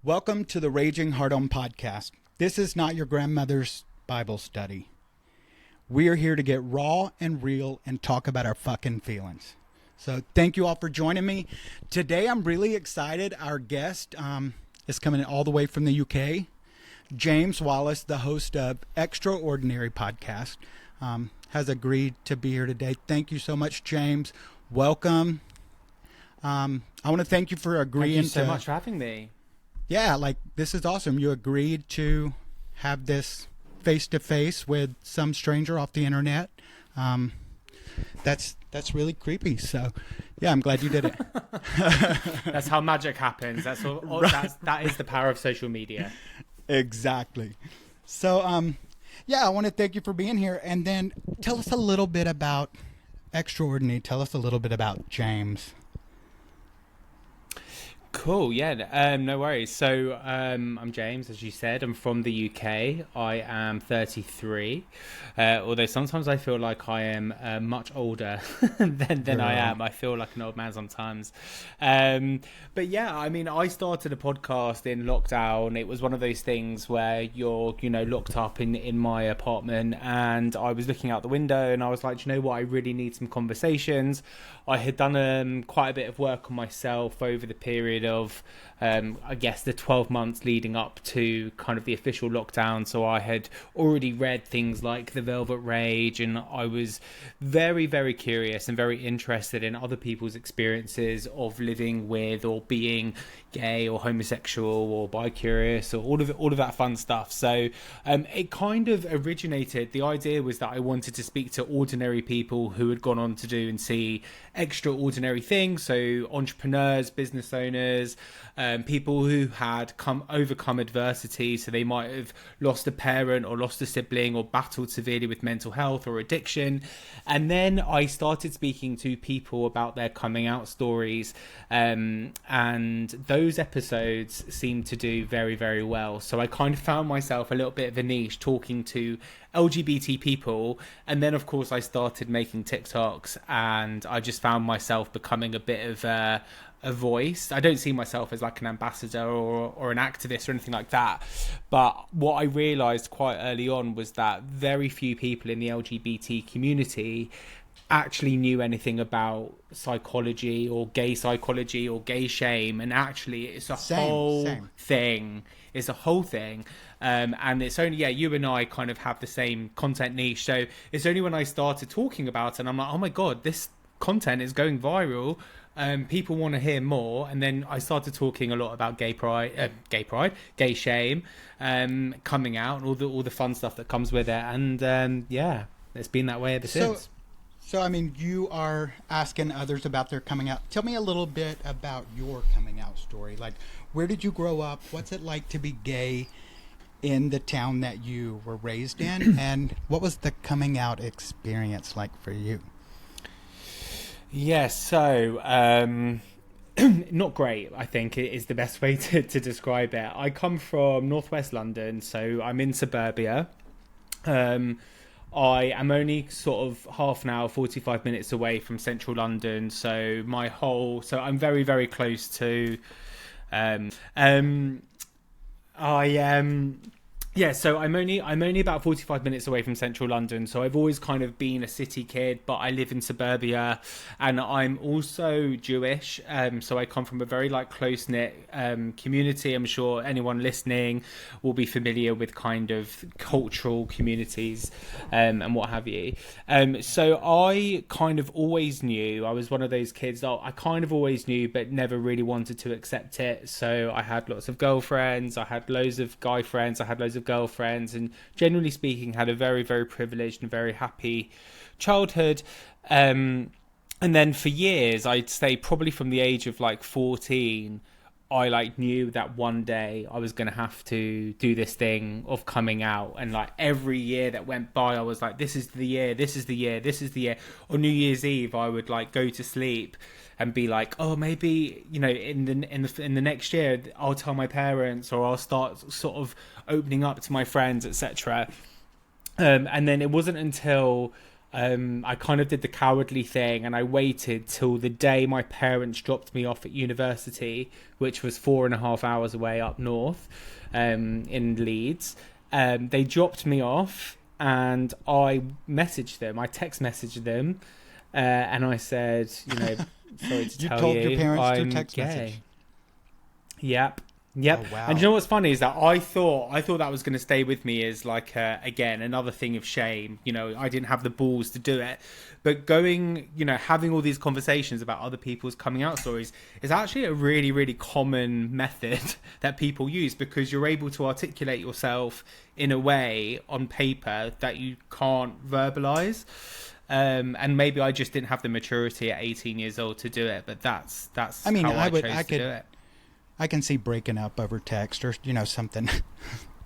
Welcome to the Raging Heart On podcast. This is not your grandmother's Bible study. We are here to get raw and real and talk about our fucking feelings. So thank you all for joining me. Today I'm really excited. Our guest is coming all the way from the UK. James Wallis, the host of Extraordinary Podcast, has agreed to be here today. Thank you so much, James. Welcome. I want to thank you for agreeing. Thank you so much for having me. Yeah, this is awesome. You agreed to have this face-to-face with some stranger off the internet. That's really creepy. So, yeah, I'm glad you did it. That's how magic happens. That's all. Right. That is the power of social media. Exactly. So, I want to thank you for being here. And then tell us a little bit about Extraordinary. Tell us a little bit about James. Cool, yeah, no worries. So I'm James, as you said. I'm from the UK. I am 33, although sometimes I feel like I am much older than I am. I feel like an old man sometimes. But yeah, I mean, I started a podcast in lockdown. It was one of those things where you're, locked up in my apartment, and I was looking out the window and I was like, you know what, I really need some conversations. I had done quite a bit of work on myself over the period of, I guess, the 12 months leading up to kind of the official lockdown. So I had already read things like The Velvet Rage, and I was very, very curious and very interested in other people's experiences of living with or being gay or homosexual or bi-curious or all of that fun stuff. So it kind of originated. The idea was that I wanted to speak to ordinary people who had gone on to do and see extraordinary things. So entrepreneurs, business owners, people who had overcome adversity. So they might have lost a parent or lost a sibling or battled severely with mental health or addiction. And then I started speaking to people about their coming out stories, and those episodes seemed to do very, very well. So I kind of found myself a little bit of a niche talking to LGBT people, and then of course I started making TikToks, and I just found myself becoming a bit of a voice. I don't see myself as like an ambassador or an activist or anything like that, but what I realized quite early on was that very few people in the LGBT community actually knew anything about psychology or gay shame, and actually it's a whole thing. It's a whole thing. And it's only, you and I kind of have the same content niche. So it's only when I started talking about it and I'm like, oh my God, this content is going viral. People want to hear more. And then I started talking a lot about gay shame, coming out, and all the fun stuff that comes with it. And it's been that way ever since. So, I mean, you are asking others about their coming out. Tell me a little bit about your coming out story. Like, where did you grow up? What's it like to be gay in the town that you were raised in? And what was the coming out experience like for you? Yeah, so not great, I think, is the best way to describe it. I come from northwest London, so I'm in suburbia. I am only sort of half an hour, 45 minutes away from central London. So I'm very, very close to, so I'm only about 45 minutes away from central London. So I've always kind of been a city kid, but I live in suburbia, and I'm also Jewish. So I come from a very close-knit community. I'm sure anyone listening will be familiar with kind of cultural communities and what have you. So I kind of always knew, I was one of those kids that I kind of always knew, but never really wanted to accept it. So I had lots of girlfriends, I had loads of guy friends, I had loads of girlfriends, and generally speaking had a very, very privileged and very happy childhood. And then for years, I'd say probably from the age of 14, I knew that one day I was going to have to do this thing of coming out. And every year that went by, I was like, this is the year, this is the year, this is the year. On New Year's Eve, I would go to sleep and be like, oh, maybe, in the next year, I'll tell my parents, or I'll start sort of opening up to my friends, etc. And then it wasn't until I kind of did the cowardly thing, and I waited till the day my parents dropped me off at university, which was 4.5 hours away up north, in Leeds. They dropped me off, and I messaged them. I text messaged them, and I said, sorry to You tell told you, your parents I'm through text gay. message. Yep. Oh, wow. And you know what's funny is that I thought that was going to stay with me as like again another thing of shame. I didn't have the balls to do it, but going, having all these conversations about other people's coming out stories is actually a really, really common method that people use, because you're able to articulate yourself in a way on paper that you can't verbalize. And maybe I just didn't have the maturity at 18 years old to do it, but that's I mean, how I chose I to could do it. I can see breaking up over text or something.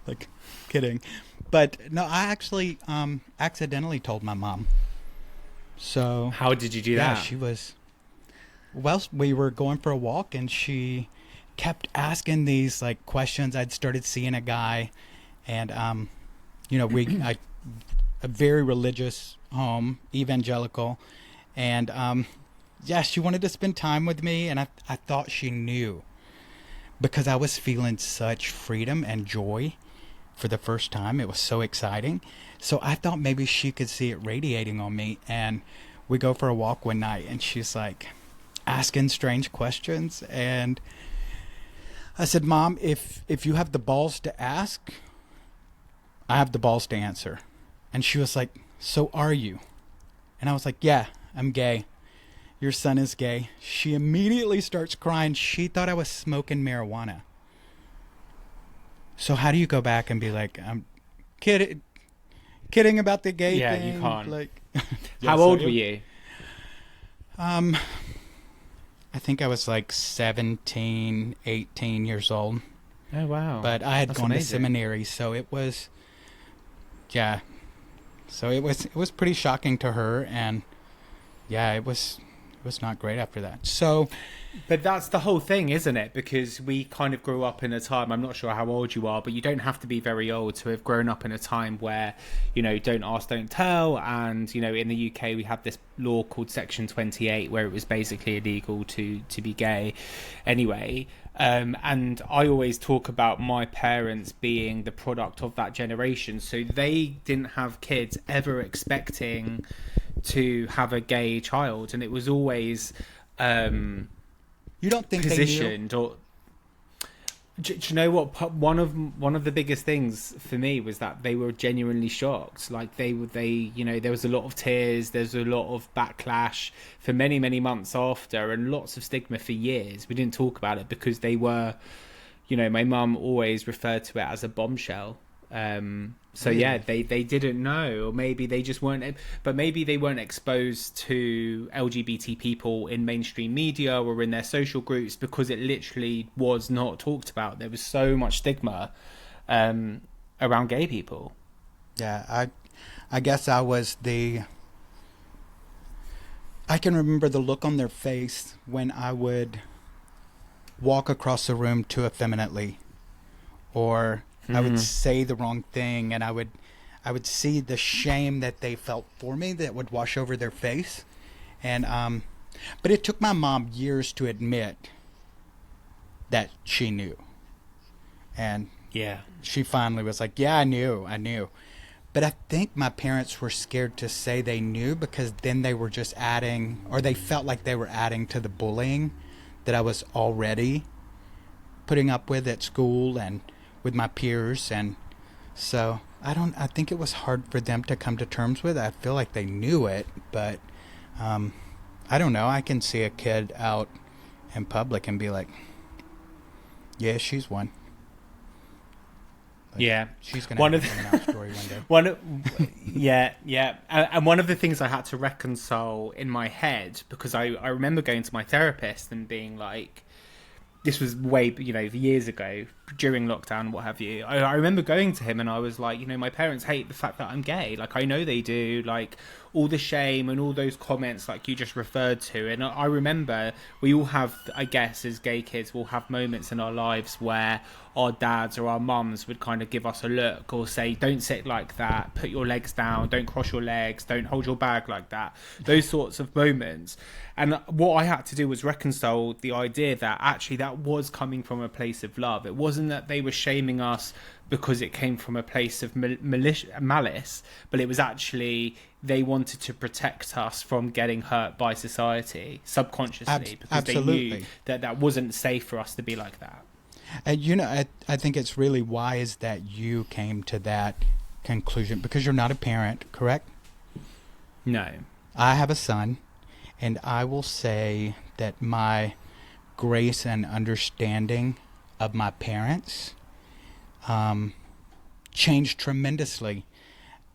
Like, kidding. But no, I actually accidentally told my mom. So How did you do yeah, that? we were going for a walk, and she kept asking these like questions. I'd started seeing a guy, and a very religious home, evangelical, and yeah, she wanted to spend time with me, and I thought she knew, because I was feeling such freedom and joy for the first time. It was so exciting. So I thought maybe she could see it radiating on me. And we go for a walk one night, and she's like asking strange questions. And I said, Mom, if you have the balls to ask, I have the balls to answer. And she was like, so are you? And I was like, yeah, I'm gay. Your son is gay. She immediately starts crying. She thought I was smoking marijuana. So how do you go back and be like, I'm kidding about the gay thing? Yeah, you can't. Like, How old were you? I think I was like 17, 18 years old. Oh, wow. But I had That's gone amazing. to seminary, so it was, yeah. So it was pretty shocking to her, and yeah, it was not great after that. So, But that's the whole thing, isn't it? Because we kind of grew up in a time, I'm not sure how old you are, but you don't have to be very old to have grown up in a time where, don't ask, don't tell. And, in the UK, we have this law called Section 28, where it was basically illegal to be gay anyway. And I always talk about my parents being the product of that generation. So they didn't have kids ever expecting to have a gay child. And it was always... you don't think positioned, or do you know what? One of the biggest things for me was that they were genuinely shocked. Like there was a lot of tears, there's a lot of backlash for many months after, and lots of stigma for years. We didn't talk about it because they were, my mum always referred to it as a bombshell. So Really? yeah, they didn't know, or maybe they just weren't, but maybe they weren't exposed to LGBT people in mainstream media or in their social groups, because it literally was not talked about. There was so much stigma around gay people. Yeah, I guess I can remember the look on their face when I would walk across the room too effeminately, or I would say the wrong thing, and I would see the shame that they felt for me that would wash over their face. And but it took my mom years to admit that she knew. And Yeah. she finally was like, yeah, I knew. But I think my parents were scared to say they knew, because then they were just adding, or they felt like they were adding to the bullying that I was already putting up with at school and with my peers. And so I think it was hard for them to come to terms with. I feel like they knew it, but I don't know. I can see a kid out in public and be like, yeah, she's one. Like, Yeah, she's gonna have a coming out story one day. Yeah. And one of the things I had to reconcile in my head, because I remember going to my therapist and being like, this was way, years ago, during lockdown, what have you. I remember going to him and I was like, my parents hate the fact that I'm gay. Like, I know they do. Like, all the shame and all those comments like you just referred to. And I remember we all have, I guess, as gay kids, we'll have moments in our lives where our dads or our mums would kind of give us a look or say, don't sit like that, put your legs down, don't cross your legs, don't hold your bag like that. Those sorts of moments. And what I had to do was reconcile the idea that actually that was coming from a place of love. It wasn't that they were shaming us because it came from a place of malice, but it was actually they wanted to protect us from getting hurt by society subconsciously, because absolutely. they knew that that wasn't safe for us to be like that. And I think it's really wise that you came to that conclusion, because you're not a parent, correct? No. I have a son, and I will say that my grace and understanding of my parents changed tremendously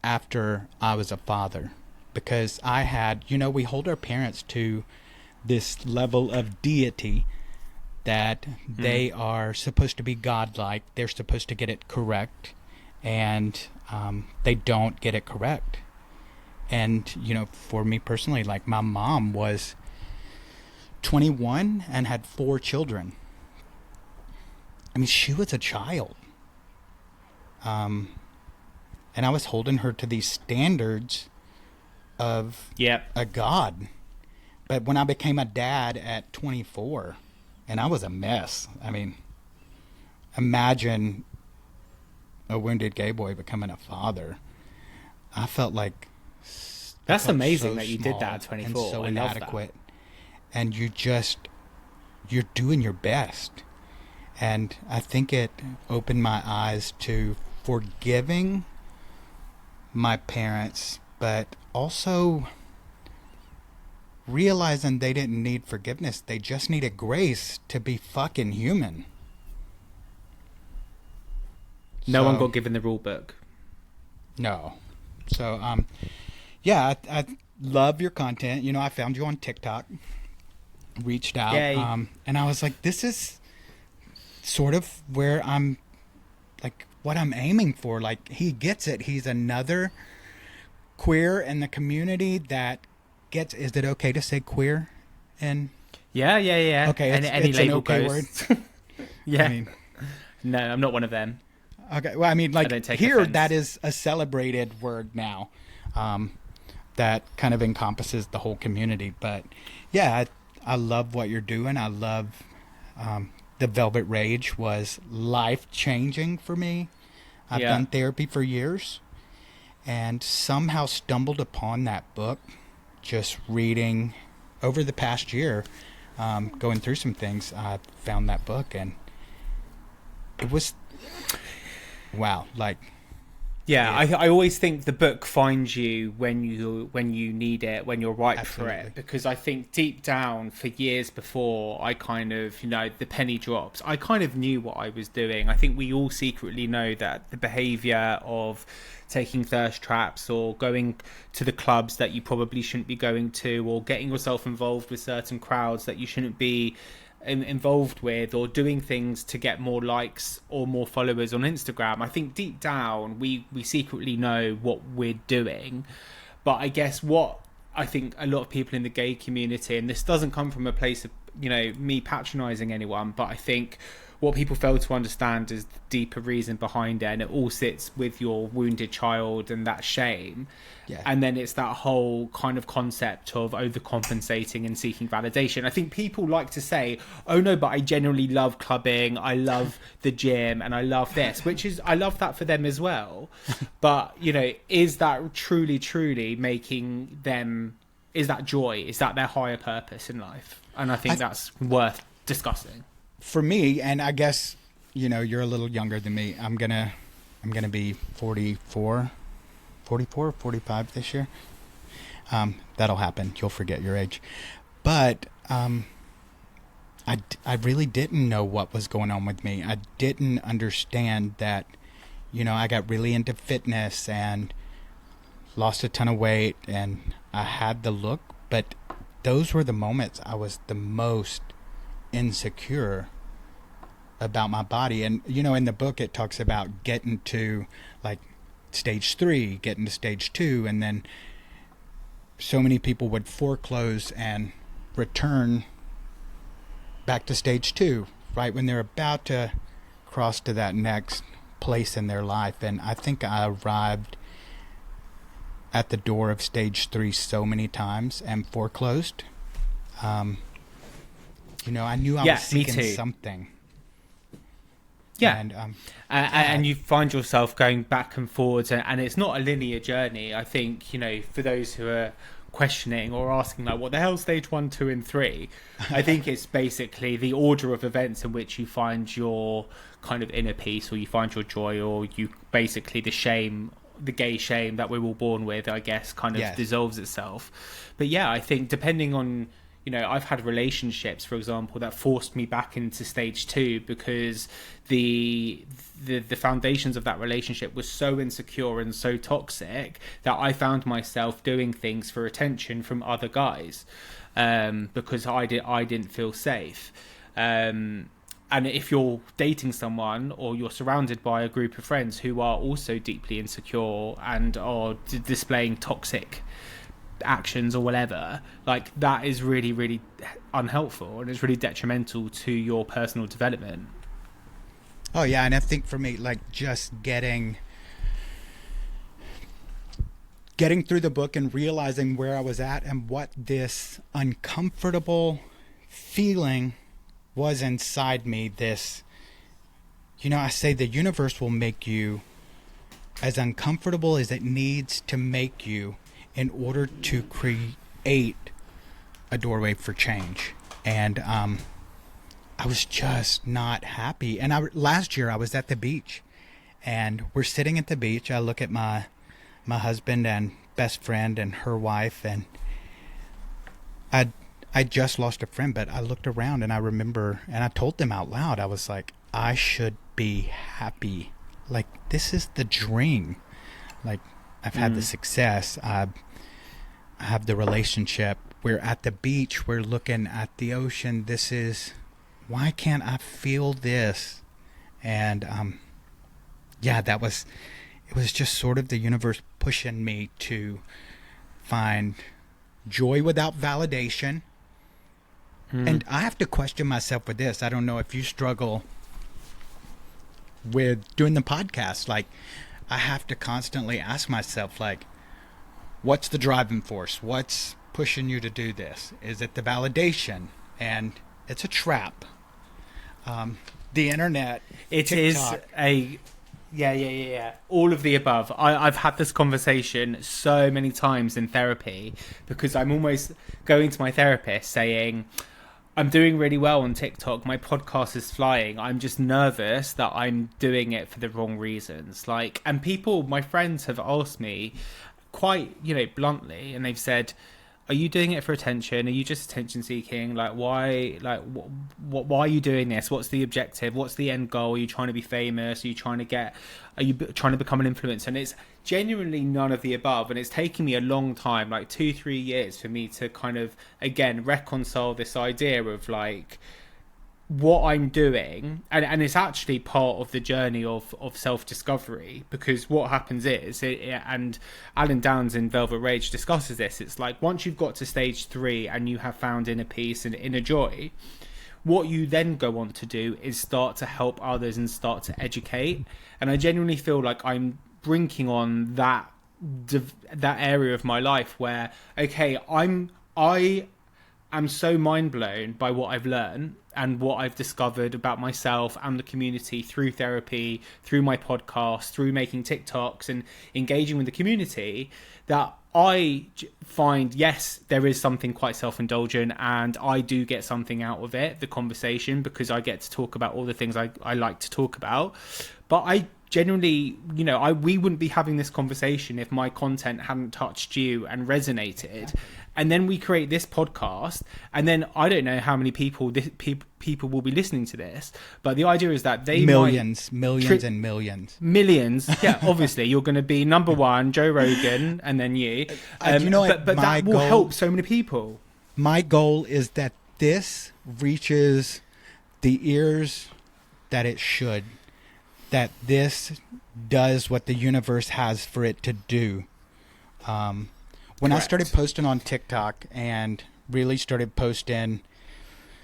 after I was a father, because I had, we hold our parents to this level of deity that they are supposed to be godlike. They're supposed to get it correct, and they don't get it correct. And, for me personally, like, my mom was 21 and had 4 children. I mean, she was a child. And I was holding her to these standards of a god. But when I became a dad at 24, and I was a mess. I mean, imagine a wounded gay boy becoming a father. I felt like... That's amazing so that you did that at 24. And so I inadequate. And you're doing your best. And I think it opened my eyes to forgiving my parents, but also realizing they didn't need forgiveness. They just needed grace to be fucking human. No one got given the rule book. No. So, yeah, I love your content. I found you on TikTok, reached out, and I was like, this is sort of where I'm, like, what I'm aiming for. Like, he gets it. He's another queer in the community that gets... Is it okay to say queer? And yeah. Okay, it's an okay word. Yeah. I mean, no, I'm not one of them. Okay, well, I mean, like, here, offense. That is a celebrated word now, that kind of encompasses the whole community. But yeah, I love what you're doing. I love the Velvet Rage was life-changing for me. I've done therapy for years, and somehow stumbled upon that book just reading over the past year, going through some things. I found that book, and it was... wow, like... Yeah, I always think the book finds you when you need it, when you're right Absolutely. for it. Because I think deep down, for years before I kind of, the penny drops, I kind of knew what I was doing. I think we all secretly know that the behaviour of taking thirst traps or going to the clubs that you probably shouldn't be going to, or getting yourself involved with certain crowds that you shouldn't be involved with, or doing things to get more likes or more followers on Instagram. I think deep down we secretly know what we're doing. But I guess what I think a lot of people in the gay community, and this doesn't come from a place of me patronizing anyone, but I think what people fail to understand is the deeper reason behind it, and it all sits with your wounded child and that shame. Yeah. And then it's that whole kind of concept of overcompensating and seeking validation. I think people like to say, oh no, but I genuinely love clubbing, I love the gym, and I love this, which is, I love that for them as well. But, is that truly making them, is that joy? Is that their higher purpose in life? And I think that's worth discussing. For me, and I guess, you're a little younger than me. I'm gonna be 44, 45 this year. That'll happen. You'll forget your age. But I really didn't know what was going on with me. I didn't understand that, I got really into fitness and lost a ton of weight, and I had the look, but those were the moments I was the most insecure about my body. And, you know, in the book, it talks about getting to like stage 3, getting to stage 2, and then so many people would foreclose and return back to stage 2, right when they're about to cross to that next place in their life. And I think I arrived at the door of stage 3 so many times and foreclosed. You know, I knew I was seeking something. Yeah, And you find yourself going back and forwards, and it's not a linear journey. I think, you know, for those who are questioning or asking like, what the hell stage 1, 2, and 3? I think it's basically the order of events in which you find your kind of inner peace, or you find your joy, or you basically the gay shame that we're all born with, I guess, kind of dissolves itself. But yeah, I think depending on, you know, I've had relationships, for example, that forced me back into stage 2 because the foundations of that relationship was so insecure and so toxic that I found myself doing things for attention from other guys, because I didn't feel safe. And if you're dating someone or you're surrounded by a group of friends who are also deeply insecure and are displaying toxic actions or whatever, like, that is really, really unhelpful, and it's really detrimental to your personal development. Oh yeah, and I think for me, like, just getting through the book and realizing where I was at and what this uncomfortable feeling was inside me, this, you know, I say the universe will make you as uncomfortable as it needs to make you in order to create a doorway for change. And I was just not happy. And last year I was at the beach, and we're sitting at the beach. I look at my husband and best friend and her wife, and I just lost a friend, but I looked around and I remember, and I told them out loud, I was like, I should be happy. Like, this is the dream. Like, I've had the success. I have the relationship. We're at the beach. We're looking at the ocean. Why can't I feel this? And, it was just sort of the universe pushing me to find joy without validation. And I have to question myself with this. I don't know if you struggle with doing the podcast. Like, I have to constantly ask myself, like, what's the driving force? What's pushing you to do this? Is it the validation? And it's a trap. The internet. It TikTok. is Yeah. All of the above. I've had this conversation so many times in therapy, because I'm almost going to my therapist saying, I'm doing really well on TikTok. My podcast is flying. I'm just nervous that I'm doing it for the wrong reasons. Like, and my friends have asked me quite, you know, bluntly, and they've said, are you doing it for attention? Are you just attention seeking? Like, why? Like, why are you doing this? What's the objective? What's the end goal? Are you trying to be famous? Are you trying to become an influencer? And it's genuinely none of the above. And it's taken me a long time, like 2-3 years, for me to kind of, again, reconcile this idea of like what I'm doing, and it's actually part of the journey of self-discovery, because what happens is, and Alan Downs in Velvet Rage discusses this, it's like once you've got to stage 3 and you have found inner peace and inner joy, what you then go on to do is start to help others and start to educate. And I genuinely feel like I'm brinking on that area of my life where, okay, I am so mind blown by what I've learned and what I've discovered about myself and the community through therapy, through my podcast, through making TikToks and engaging with the community, that I find, yes, there is something quite self-indulgent, and I do get something out of it, the conversation, because I get to talk about all the things I like to talk about. But I genuinely, you know, we wouldn't be having this conversation if my content hadn't touched you and resonated. And then we create this podcast, and then I don't know how many people will be listening to this, but the idea is that they millions. Yeah, obviously you're going to be number one, Joe Rogan, and then you. You know, but that will help so many people. My goal is that this reaches the ears that it should, that this does what the universe has for it to do. When I started posting on TikTok and really started posting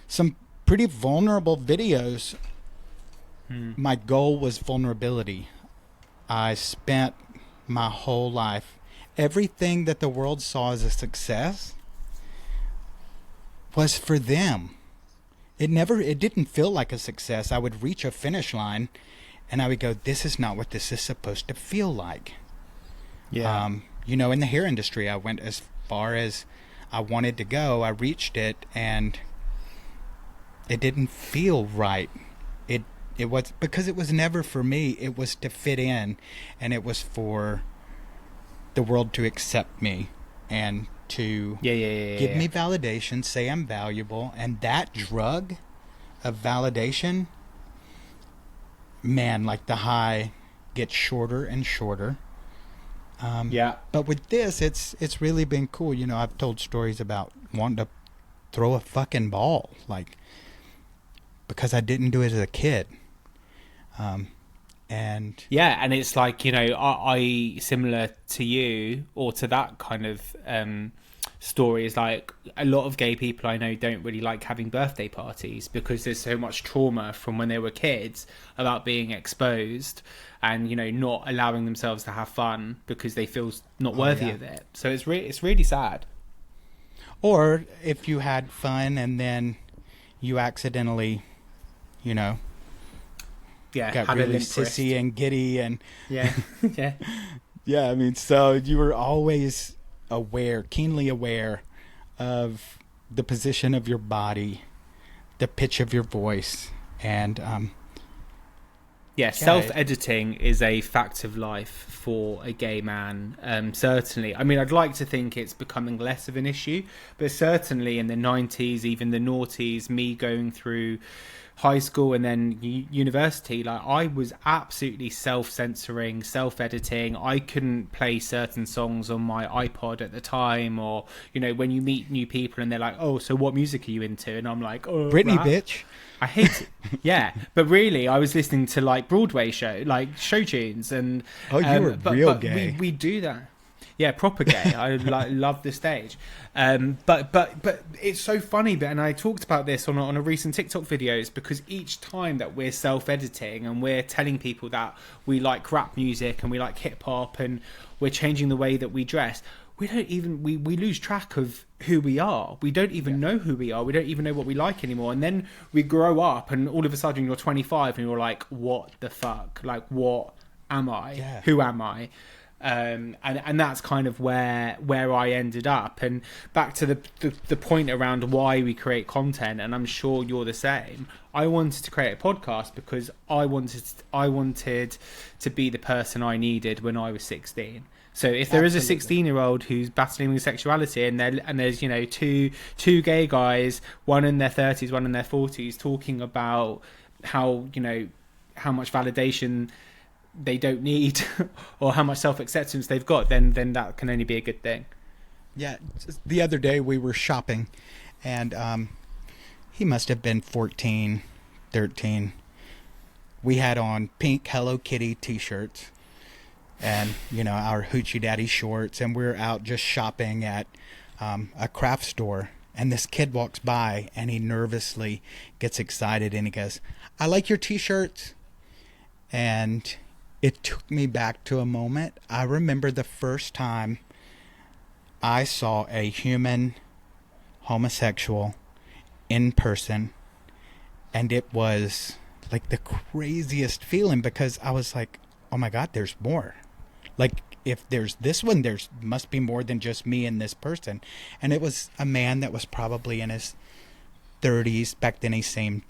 some pretty vulnerable videos, my goal was vulnerability. I spent my whole life, everything that the world saw as a success was for them. It didn't feel like a success. I would reach a finish line and I would go, this is not what this is supposed to feel like. Yeah. You know, in the hair industry, I went as far as I wanted to go. I reached it and it didn't feel right. It was because it was never for me. It was to fit in, and it was for the world to accept me and to give me validation, say I'm valuable. And that drug of validation, man, like the high gets shorter and shorter. But with this, it's really been cool. You know, I've told stories about wanting to throw a fucking ball, like, because I didn't do it as a kid. And it's like, you know, I similar to you, or to that kind of story, is like a lot of gay people I know don't really like having birthday parties because there's so much trauma from when they were kids about being exposed and, you know, not allowing themselves to have fun because they feel not worthy of it. So it's really sad. Or if you had fun and then you accidentally, you know, got really sissy and giddy and I mean, so you were always keenly aware of the position of your body, the pitch of your voice, and self-editing is a fact of life for a gay man. Certainly, I mean, I'd like to think it's becoming less of an issue, but certainly in the 90s, even the noughties, me going through high school and then university, like, I was absolutely self-censoring, self-editing. I couldn't play certain songs on my iPod at the time, or, you know, when you meet new people and they're like, oh, so what music are you into? And I'm like, oh, Britney, rap. bitch. I hate it. Yeah, but really, I was listening to like Broadway show tunes, and you were real gay. We do that. Yeah, proper gay. I love the stage. But it's so funny. And I talked about this on a recent TikTok videos, because each time that we're self-editing and we're telling people that we like rap music and we like hip hop and we're changing the way that we dress, we lose track of who we are. We don't even know who we are. We don't even know what we like anymore. And then we grow up and all of a sudden you're 25 and you're like, what the fuck? Like, what am I? Yeah. Who am I? And that's kind of where I ended up. And back to the point around why we create content, and I'm sure you're the same. I wanted to create a podcast because I wanted to be the person I needed when I was 16. So if there is a 16-year-old who's battling with sexuality, and there's, you know, two gay guys, one in their 30s, one in their 40s, talking about how, you know, how much validation they don't need or how much self-acceptance they've got, then that can only be a good thing. Yeah, the other day we were shopping, and he must have been 14, 13. We had on pink Hello Kitty t-shirts and, you know, our Hoochie Daddy shorts, and we're out just shopping at a craft store, and this kid walks by and he nervously gets excited and he goes, I like your t-shirts. And it took me back to a moment. I remember the first time I saw a human homosexual in person, and it was like the craziest feeling, because I was like, oh my God, there's more. Like, if there's this one, there must be more than just me and this person. And it was a man that was probably in his 30s. Back then he seemed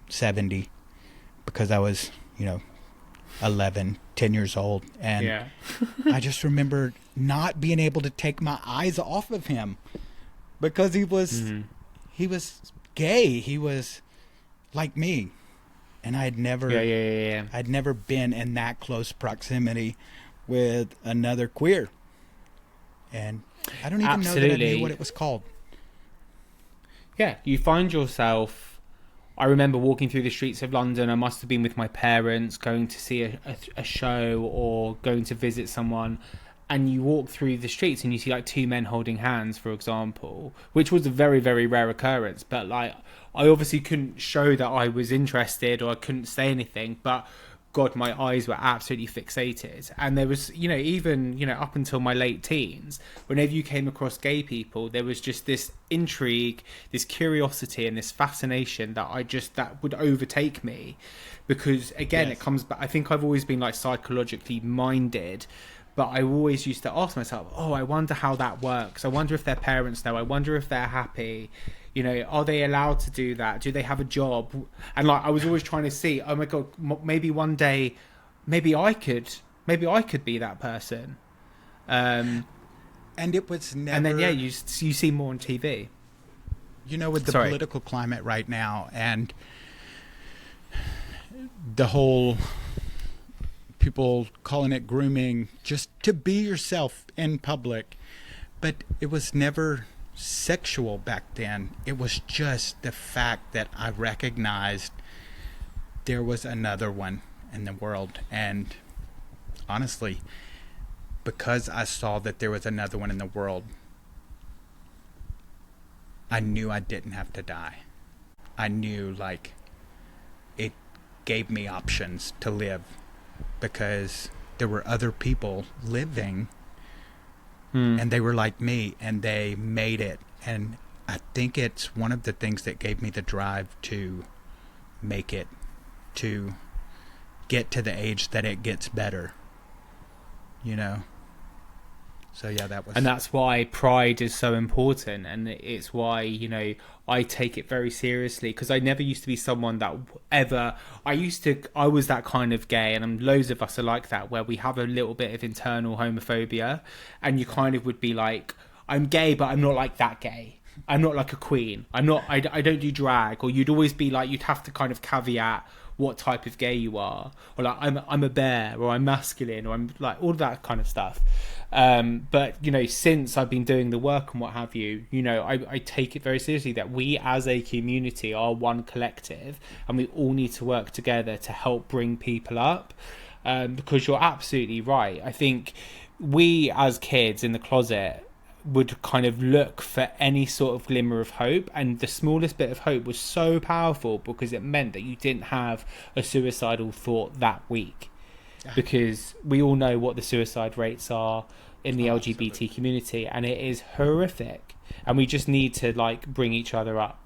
70, because I was, you know, 10 years old. And I just remember not being able to take my eyes off of him, because he was gay. He was like me. And I'd never been in that close proximity with another queer. And I don't even know that I knew what it was called. Yeah, you find yourself I remember walking through the streets of London. I must have been with my parents, going to see a show or going to visit someone. And you walk through the streets and you see like two men holding hands, for example, which was a very, very rare occurrence. But like, I obviously couldn't show that I was interested or I couldn't say anything. But God, my eyes were absolutely fixated. And there was, even, up until my late teens, whenever you came across gay people, there was just this intrigue, this curiosity and this fascination that would overtake me. Because again, Yes. it comes back. I think I've always been like psychologically minded, but I always used to ask myself, oh, I wonder how that works. I wonder if their parents know. I wonder if they're happy. Are they allowed to do that? Do they have a job? And like, I was always trying to see, oh my God, maybe one day, maybe I could be that person. And it was never. And then, yeah, you see more on TV. With the political climate right now and the whole people calling it grooming, just to be yourself in public. But it was never sexual back then. It was just the fact that I recognized there was another one in the world. And honestly, because I saw that there was another one in the world, I knew I didn't have to die. I knew, like, it gave me options to live because there were other people living and they were like me and they made it. And I think it's one of the things that gave me the drive to make it, to get to the age that it gets better, So yeah, that was. And that's why pride is so important, and it's why I take it very seriously, because I never used to be someone that ever. I was that kind of gay, and loads of us are like that, where we have a little bit of internal homophobia, and you kind of would be like, I'm gay, but I'm not like that gay. I'm not like a queen. I don't do drag, or you'd always be like, you'd have to kind of caveat what type of gay you are, or like I'm a bear, or I'm masculine, or I'm like all that kind of stuff. But since I've been doing the work and what have you, I take it very seriously that we as a community are one collective, and we all need to work together to help bring people up. Because you're absolutely right. I think we as kids in the closet would kind of look for any sort of glimmer of hope, and the smallest bit of hope was so powerful because it meant that you didn't have a suicidal thought that week, because we all know what the suicide rates are in the LGBT community, and it is horrific, and we just need to like bring each other up.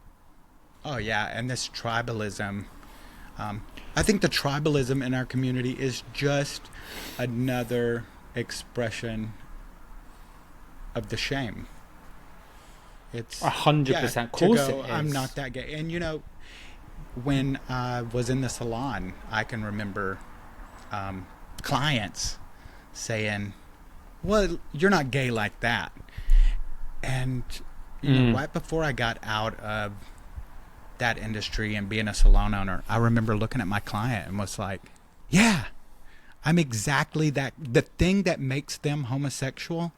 Oh yeah, and this tribalism, I think the tribalism in our community is just another expression of the shame. It's 100%. Of course it is. I'm not that gay. And when I was in the salon, I can remember clients saying, well, you're not gay like that. And right before I got out of that industry and being a salon owner, I remember looking at my client and was like, yeah, I'm exactly that. The thing that makes them homosexual,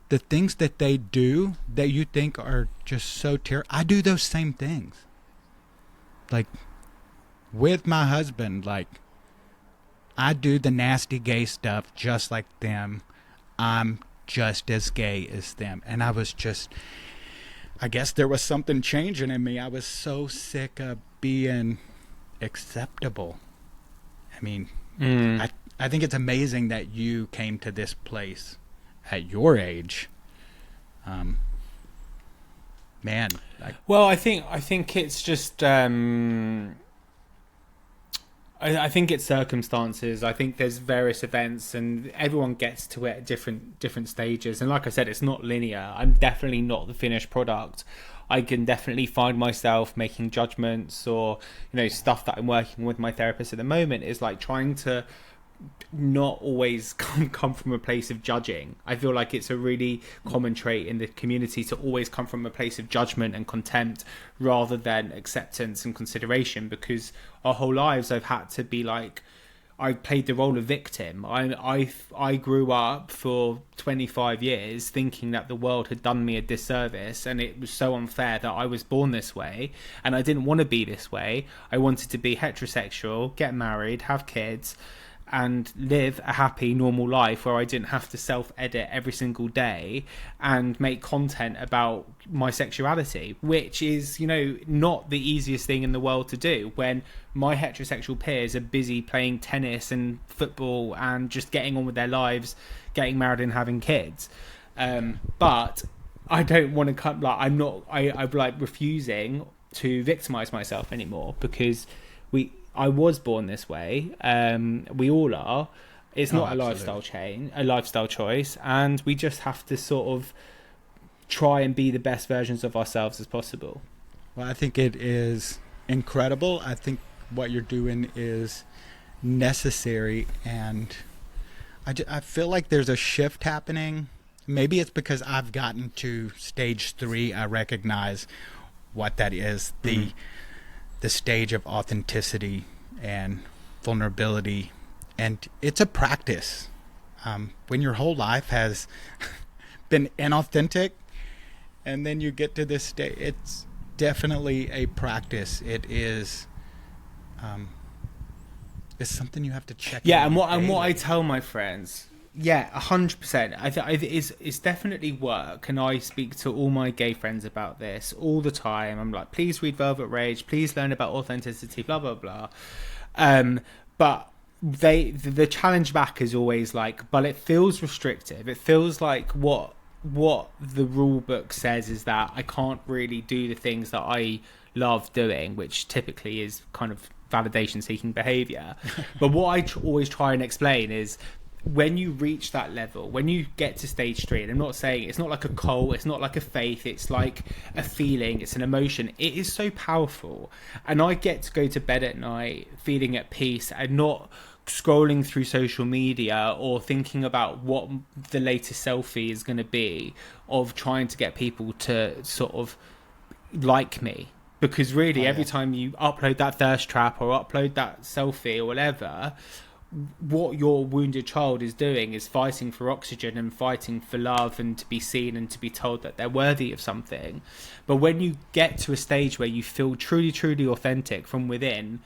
the things that they do that you think are just so terrible, I do those same things. Like, with my husband, like, I do the nasty gay stuff just like them. I'm just as gay as them. And I guess there was something changing in me. I was so sick of being acceptable. I mean, I think it's amazing that you came to this place at your age. Man. Well, I think it's just I think it's circumstances. I think there's various events, and everyone gets to it at different stages. And like I said, it's not linear. I'm definitely not the finished product. I can definitely find myself making judgments, or stuff that I'm working with my therapist at the moment is like trying to not always come from a place of judging. I feel like it's a really common trait in the community to always come from a place of judgment and contempt rather than acceptance and consideration, because our whole lives I've had to be like, I played the role of victim. I grew up for 25 years thinking that the world had done me a disservice, and it was so unfair that I was born this way, and I didn't want to be this way. I wanted to be heterosexual, get married, have kids, and live a happy, normal life where I didn't have to self-edit every single day and make content about my sexuality, which is, you know, not the easiest thing in the world to do when my heterosexual peers are busy playing tennis and football and just getting on with their lives, getting married and having kids. But I don't want to come, like, I'm like refusing to victimize myself anymore, because I was born this way. We all are. It's not a lifestyle choice, and we just have to sort of try and be the best versions of ourselves as possible. Well, I think it is incredible. I think what you're doing is necessary, and I feel like there's a shift happening. Maybe it's because I've gotten to stage 3. I recognize what that is. The stage of authenticity and vulnerability, and it's a practice. When your whole life has been inauthentic, and then you get to this stage, it's definitely a practice. It is it's something you have to check. Yeah, and what I tell my friends, 100%. It's definitely work, and I speak to all my gay friends about this all the time. I'm like, please read Velvet Rage, please learn about authenticity, blah blah blah. But the challenge back is always like, but it feels restrictive. It feels like what the rule book says is that I can't really do the things that I love doing, which typically is kind of validation seeking behavior. But what I always try and explain is, when you reach that level, when you get to stage 3, and I'm not saying it's not like a cult, it's not like a faith, it's like a feeling, it's an emotion. It is so powerful, and I get to go to bed at night feeling at peace and not scrolling through social media or thinking about what the latest selfie is going to be, of trying to get people to sort of like me. Because really, every time you upload that thirst trap or upload that selfie or whatever, what your wounded child is doing is fighting for oxygen and fighting for love and to be seen and to be told that they're worthy of something. But when you get to a stage where you feel truly, truly authentic from within,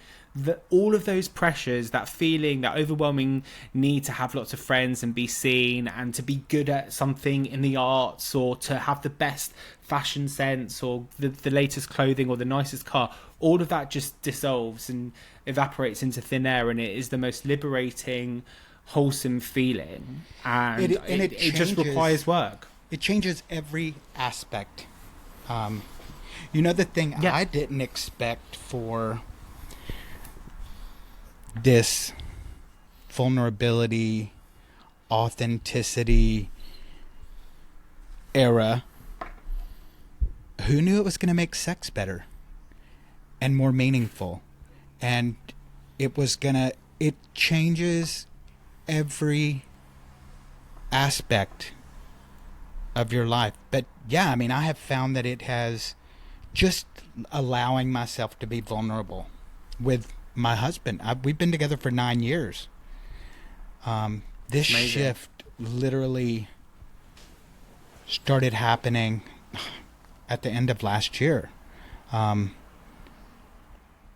all of those pressures, that feeling, that overwhelming need to have lots of friends and be seen and to be good at something in the arts or to have the best fashion sense or the latest clothing or the nicest car, all of that just dissolves and evaporates into thin air, and it is the most liberating, wholesome feeling, and it just requires work. It changes every aspect. You know, the thing I didn't expect for this vulnerability, authenticity era, who knew it was going to make sex better and more meaningful? And it changes every aspect of your life. But yeah, I mean, I have found that it has, just allowing myself to be vulnerable with my husband. We've been together for 9 years. This Amazing. Shift literally started happening at the end of last year.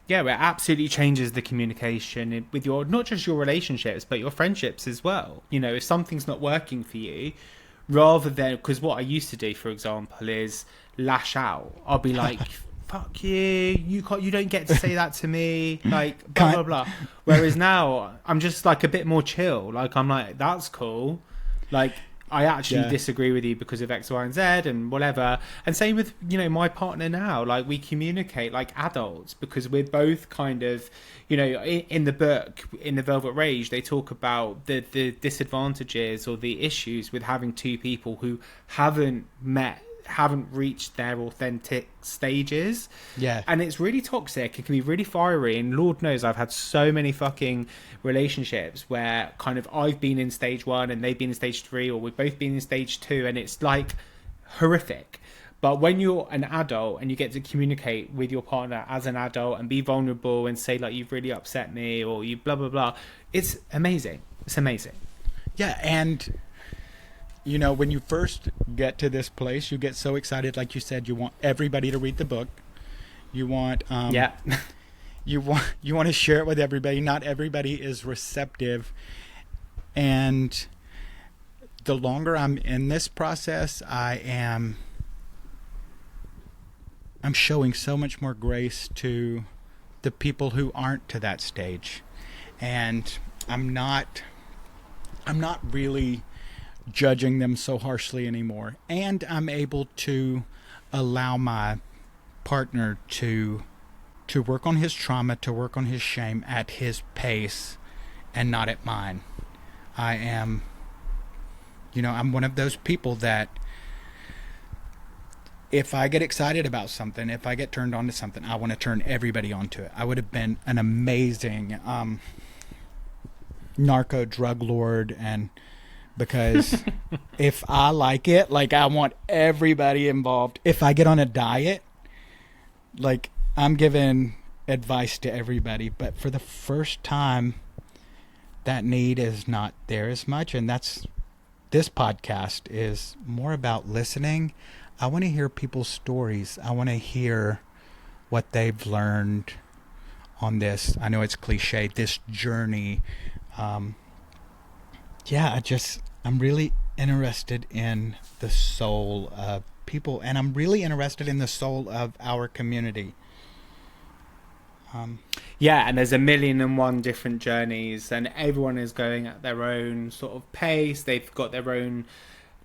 Yeah, it absolutely changes the communication with your, not just your relationships, but your friendships as well. You know, if something's not working for you, rather than, because what I used to do, for example, is lash out. I'll be like, fuck you, you don't get to say that to me, like, blah, blah, blah. Whereas now, I'm just like a bit more chill. Like, I'm like, that's cool. Like, I actually disagree with you because of X, Y, and Z and whatever. And same with, you know, my partner now. Like, we communicate like adults because we're both kind of, you know, in the book, in the Velvet Rage, they talk about the disadvantages or the issues with having two people who haven't reached their authentic stages. Yeah. And it's really toxic. It can be really fiery. And Lord knows I've had so many fucking relationships where kind of I've been in stage 1 and they've been in stage 3, or we've both been in stage 2, and it's like horrific. But when you're an adult and you get to communicate with your partner as an adult and be vulnerable and say like, you've really upset me, or you blah blah blah, it's amazing. It's amazing. Yeah, and you know, when you first get to this place, you get so excited. Like you said, you want everybody to read the book. You want Yeah. you want to share it with everybody. Not everybody is receptive, and the longer I'm in this process, I'm showing so much more grace to the people who aren't to that stage, and I'm not really judging them so harshly anymore, and I'm able to allow my partner to work on his trauma, to work on his shame at his pace and not at mine. I am, you know, I'm one of those people that if I get excited about something, if I get turned on to something, I want to turn everybody onto it. I would have been an amazing narco drug lord, and because if I like it, like I want everybody involved. If I get on a diet, like I'm giving advice to everybody, but for the first time that need is not there as much, and this podcast is more about listening. I want to hear people's stories. I want to hear what they've learned on this. I know it's cliche, this journey. I'm really interested in the soul of people, and I'm really interested in the soul of our community. Yeah, and there's 1,000,001 different journeys, and everyone is going at their own sort of pace. They've got their own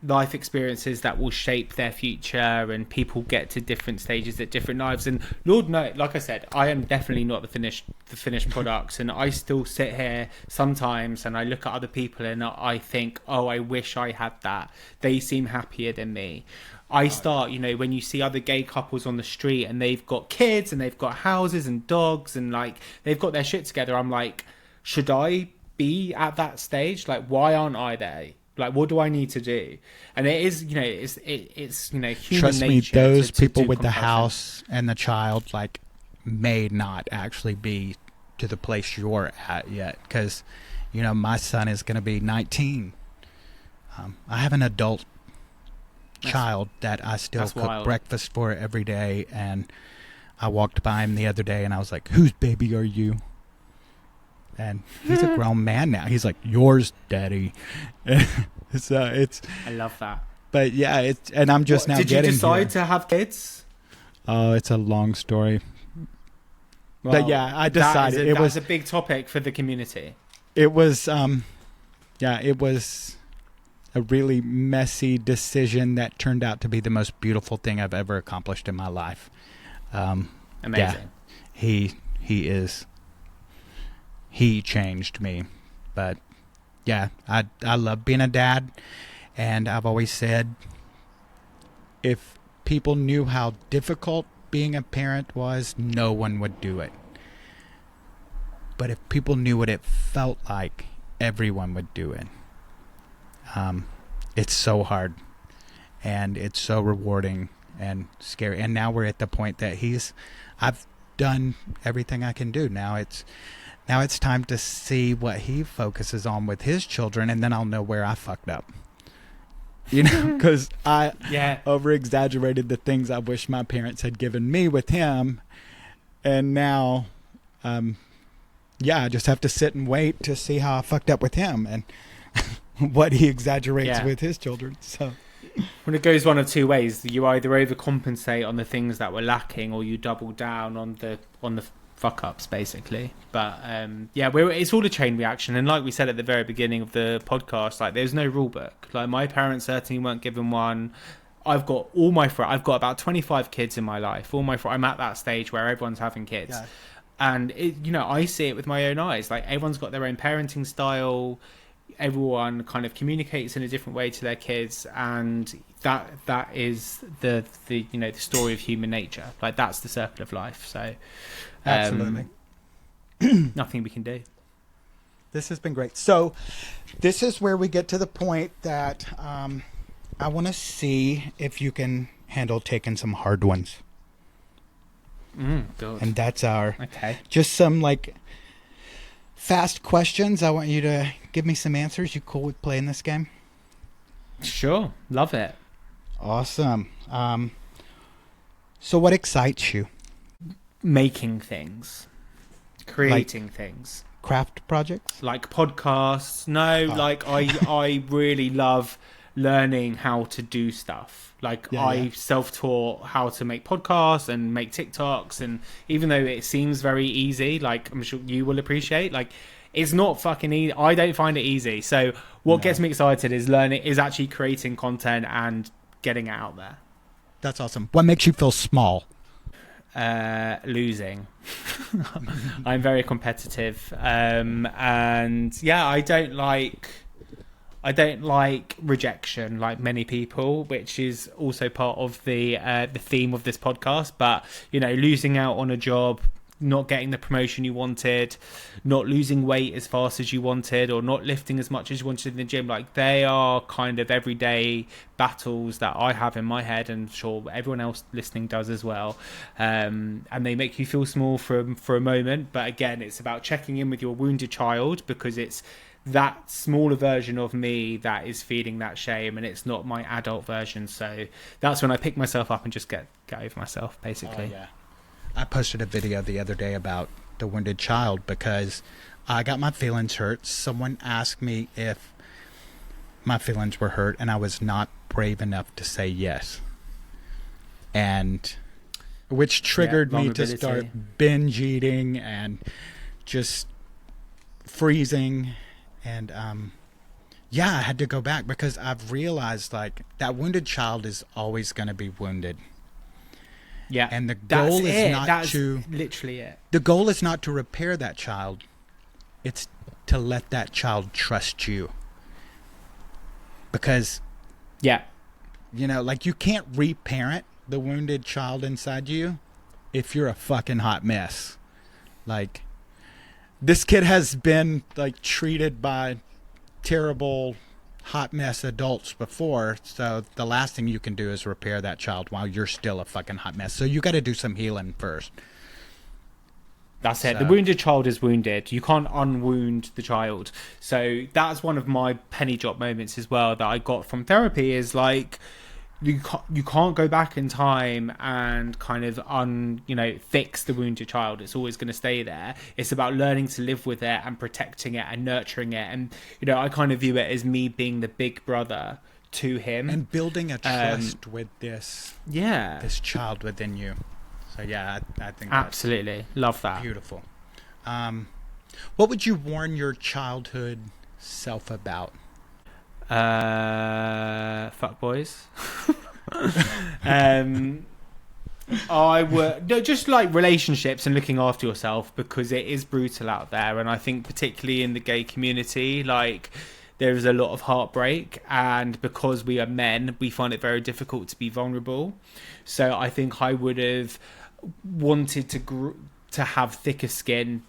life experiences that will shape their future, and people get to different stages at different lives. And Lord knows, like I said, I am definitely not the finished products, and I still sit here sometimes and I look at other people and I think, oh, I wish I had that. They seem happier than me. I start, you know, when you see other gay couples on the street and they've got kids and they've got houses and dogs and like they've got their shit together, I'm like, should I be at that stage? Like, why aren't I there? Like, what do I need to do? And it is, you know, it's you know, human Trust me, nature. those to people do with the compassion. house and the child, like, may not actually be to the place you're at yet. Because, you know, my son is going to be 19. I have an adult child that I still cook wild. breakfast for every day. And I walked by him the other day and I was like, whose baby are you? And he's a grown man now. He's like, yours, daddy. It's I love that. but yeah, and I'm just now Did you getting decide here. to have kids? Oh, it's a long story. Well, but yeah, I decided that was a big topic for the community. it was it was a really messy decision that turned out to be the most beautiful thing I've ever accomplished in my life. Amazing. Yeah, he changed me. But yeah, I love being a dad, and I've always said if people knew how difficult being a parent was, no one would do it. But if people knew what it felt like, everyone would do it. It's so hard, and it's so rewarding and scary. And now we're at the point that I've done everything I can do. Now it's time to see what he focuses on with his children, and then I'll know where I fucked up. You know, because I over-exaggerated the things I wish my parents had given me with him, and now, I just have to sit and wait to see how I fucked up with him and what he exaggerates with his children. So, when it goes one of two ways, you either overcompensate on the things that were lacking, or you double down on the fuck ups, basically. But it's all a chain reaction, and like we said at the very beginning of the podcast, like there's no rule book. Like my parents certainly weren't given one. I've got about 25 kids in my life. I'm at that stage where everyone's having kids, and I see it with my own eyes. Like everyone's got their own parenting style. Everyone kind of communicates in a different way to their kids, and that is the story of human nature. Like that's the circle of life. So absolutely, nothing we can do. This has been great. So this is where we get to the point that I want to see if you can handle taking some hard ones. Good. And that's our Okay. just some like fast questions. I want you to give me some answers. You cool with playing this game? Sure. Love it. Awesome. So what excites you? Making things. Creating things. Craft projects? Like podcasts. No, like I really love learning how to do stuff. Like I self-taught how to make podcasts and make TikToks, and even though it seems very easy, like I'm sure you will appreciate, like it's not fucking easy. I don't find it easy. So what gets me excited is actually creating content and getting it out there. That's awesome. What makes you feel small? Losing. I'm very competitive, and yeah, I don't like rejection like many people, which is also part of the theme of this podcast. But you know, losing out on a job, not getting the promotion you wanted, not losing weight as fast as you wanted, or not lifting as much as you wanted in the gym, like they are kind of everyday battles that I have in my head, and sure everyone else listening does as well. And they make you feel small for a moment, but again, it's about checking in with your wounded child, because it's that smaller version of me that is feeling that shame, and it's not my adult version. So that's when I pick myself up and just get over myself, basically. Oh, yeah. I posted a video the other day about the wounded child because I got my feelings hurt. Someone asked me if my feelings were hurt, and I was not brave enough to say yes. And which triggered me to start binge eating and just freezing. And I had to go back because I've realized like that wounded child is always going to be wounded. Yeah, and the goal is not to literally it. The goal is not to repair that child. It's to let that child trust you. Because, you know, like you can't reparent the wounded child inside you if you're a fucking hot mess. Like, this kid has been like treated by terrible hot mess adults before, so the last thing you can do is repair that child while you're still a fucking hot mess. So you got to do some healing first. That's it. The wounded child is wounded. You can't unwound the child. So that's one of my penny drop moments as well that I got from therapy, is like you can't go back in time and kind of fix the wounded child. It's always going to stay there. It's about learning to live with it and protecting it and nurturing it. And you know, I kind of view it as me being the big brother to him and building a trust with this child within you. So yeah, I think absolutely love that. Beautiful. What would you warn your childhood self about? Fuck boys. I would just like relationships and looking after yourself, because it is brutal out there, and I think particularly in the gay community, like there is a lot of heartbreak, and because we are men, we find it very difficult to be vulnerable. So I think I would have wanted to have thicker skin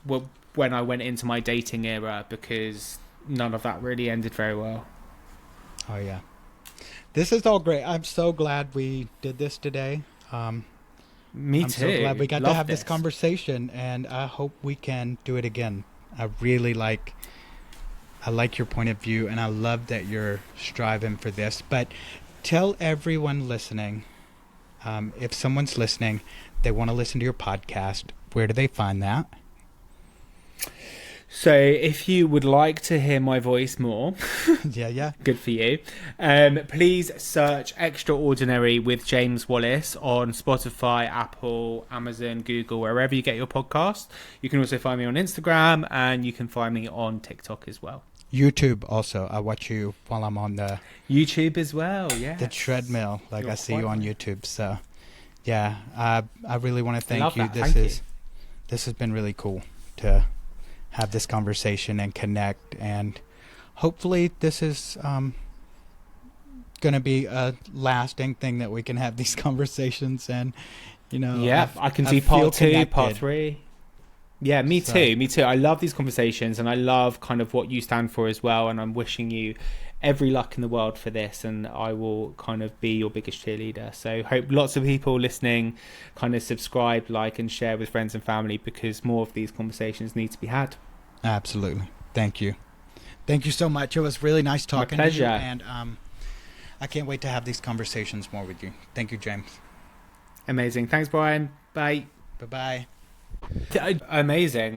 when I went into my dating era, because none of that really ended very well. Oh yeah, this is all great. I'm so glad we did this today. Me too. I'm so glad we got to have this conversation, and I hope we can do it again. I like your point of view, and I love that you're striving for this. But tell everyone listening, if someone's listening, they want to listen to your podcast, where do they find that? So if you would like to hear my voice more, good for you, please search Extraordinary with James Wallis on Spotify, Apple, Amazon, Google, wherever you get your podcast. You can also find me on Instagram, and you can find me on TikTok as well. YouTube also. I watch you while I'm on the YouTube as well. Yeah, the treadmill. Like, I see you on YouTube. So yeah, I really want to thank you. This has been really cool to have this conversation and connect, and hopefully this is going to be a lasting thing that we can have these conversations, and you know, I can see part 2, part 3. Yeah, me too. I love these conversations, and I love kind of what you stand for as well, and I'm wishing you every luck in the world for this, and I will kind of be your biggest cheerleader. So hope lots of people listening kind of subscribe, like, and share with friends and family, because more of these conversations need to be had. Absolutely. Thank you. Thank you so much. It was really nice talking to you, and I can't wait to have these conversations more with you. Thank you, James. Amazing. Thanks, Brian. Bye. Bye-bye. Amazing.